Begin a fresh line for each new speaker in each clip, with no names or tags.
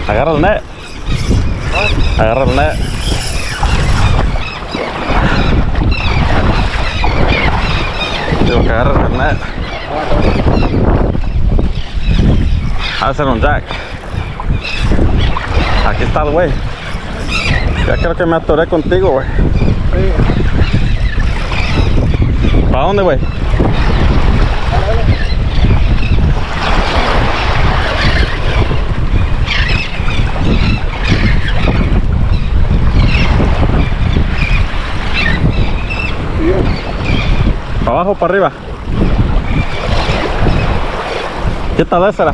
Agarra el net. Agarra el net. Digo que agarra el net. Va a ser un jack. Aquí está el güey. Ya creo que me atoré contigo, güey. ¿Para dónde, güey? ¿Para abajo o para arriba? ¿Qué tal esa?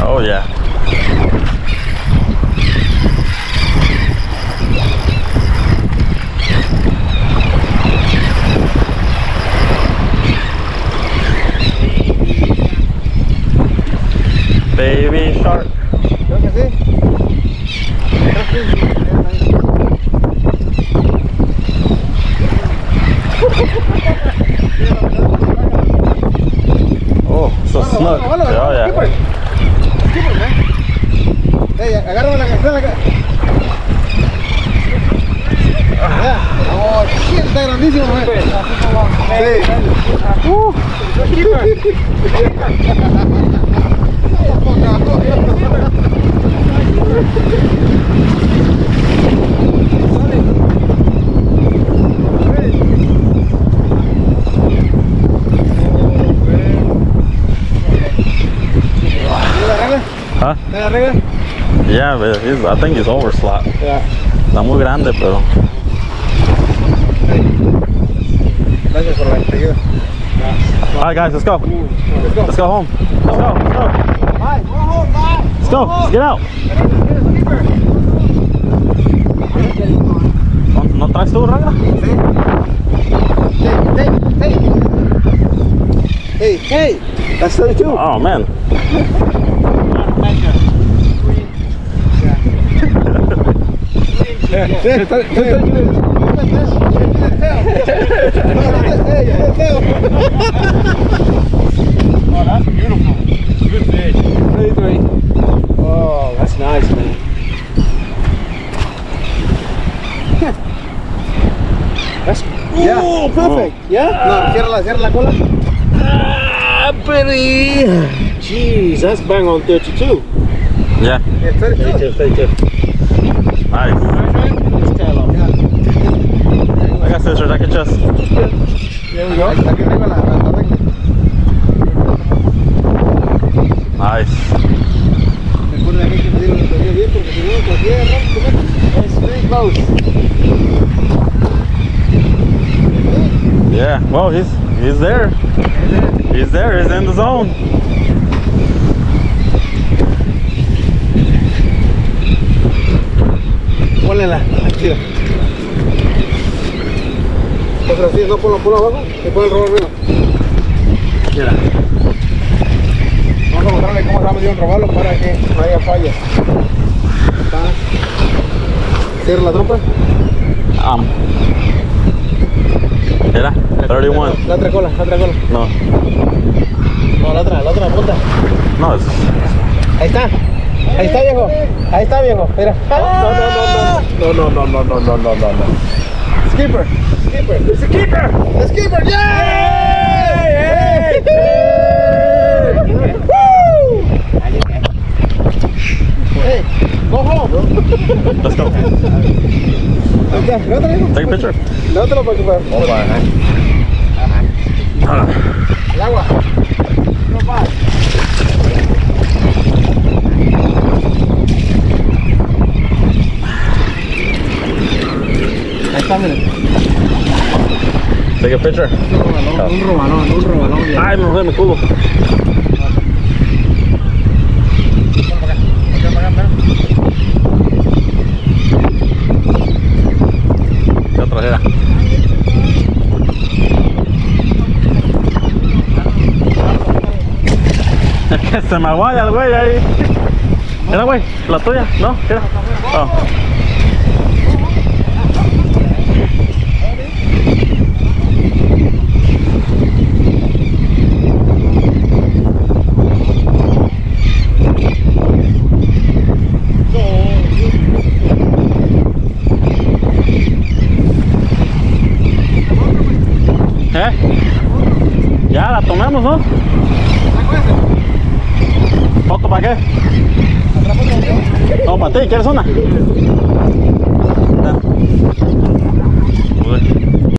Oh yeah. Baby shark.
Creo que sí.
Oh, so snug. Oh yeah.
Hey, agárrame la cazuela acá. Oh, shit, está grandísimo,
Huh? Yeah, but I think he's overslapped.
Yeah.
Está muy grande, pero.
Gracias por la ayuda.
Alright, guys, let's go. Let's go home. Let's go. Let's go.
Bye. Go home. Bye.
Let's go. Let's get out. ¿No traes tu raga?
Hey, hey. That's 32.
Oh man.
Oh, that's beautiful. Good fish. 33. Oh, that's nice, man. That's yeah, perfect. Yeah. No, cierra la cola. Ah, pretty. Jeez, that's bang on 32.
Yeah.
Yeah, 32. 32.
Nice. I got scissors. I can just.
There we go.
Nice. Yeah. Well, he's He's there. He's there. He's in the zone.
Pónlela, aquí. Otra así, no ponlo abajo, y pon el robalo arriba.
Mira.
Vamos a mostrarle cómo se ha metido un robalo para que no haya fallas. Está. Cierra la trompa.
Mira, 31.
La otra cola, la otra cola.
No.
No, la otra punta.
No, es...
Ahí está. Ahí está, viejo. Ahí está, viejo. Mira. No. Skipper. Skipper. It's a keeper. The skipper. Yay! Woo! Hey, go home.
Let's go. Take a picture.
No te lo puedo ocupar. El agua. No va. Ahí está, miren.
Take a picture.
Un robalón.
Ay, me rodé mi culo. ¿Qué otra era? Es que se me aguaya el güey ahí. Mira, güey, la tuya, ¿no? Mira. Oh. Ya la tomamos, ¿no? ¿Otro para qué? No, para ti, ¿quieres una?